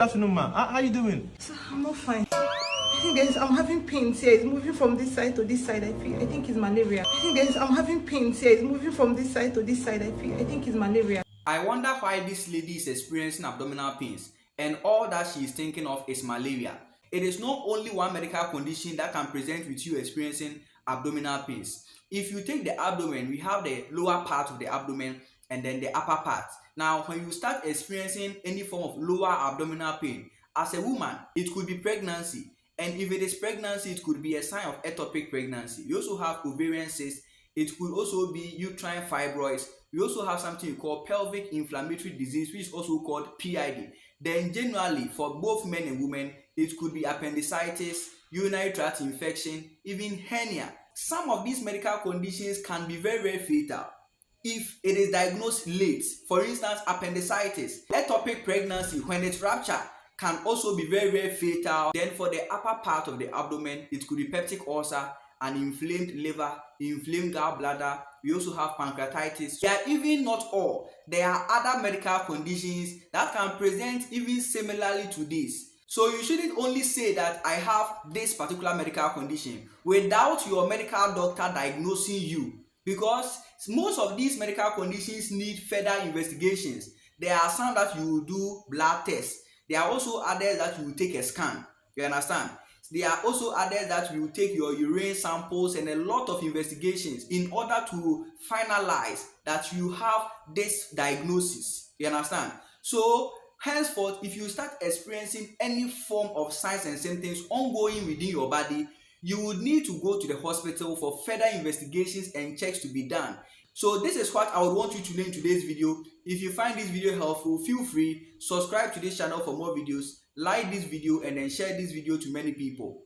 Good afternoon, ma. How you doing? Sir, I'm not fine. Guys, I'm having pains here. It's moving from this side to this side. I think it's malaria. Guys, I'm having pains here. It's moving from this side to this side. I think it's malaria. I wonder why this lady is experiencing abdominal pains and all that she is thinking of is malaria. It is not only one medical condition that can present with you experiencing abdominal pains. If you take the abdomen, we have the lower part of the abdomen and then the upper part. Now, when you start experiencing any form of lower abdominal pain, as a woman, it could be pregnancy. And if it is pregnancy, it could be a sign of ectopic pregnancy. You also have ovarian cysts. It could also be uterine fibroids. We also have something called pelvic inflammatory disease, which is also called PID. Then generally, for both men and women, it could be appendicitis, urinary tract infection, even hernia. Some of these medical conditions can be very, very fatal if it is diagnosed late. For instance, appendicitis, ectopic pregnancy, when it's ruptured, can also be very, very fatal. Then for the upper part of the abdomen, it could be peptic ulcer, an inflamed liver, inflamed gallbladder. We also have pancreatitis. They are even not all. There are other medical conditions that can present even similarly to this. So you shouldn't only say that I have this particular medical condition without your medical doctor diagnosing you, because most of these medical conditions need further investigations. There are some that you will do blood tests. There are also others that you will take a scan. You understand? There are also others that you will take your urine samples and a lot of investigations in order to finalize that you have this diagnosis. You understand? So henceforth, if you start experiencing any form of signs and symptoms ongoing within your body, you would need to go to the hospital for further investigations and checks to be done. So this is what I would want you to learn in today's video. If you find this video helpful, feel free, subscribe to this channel for more videos, like this video and then share this video to many people.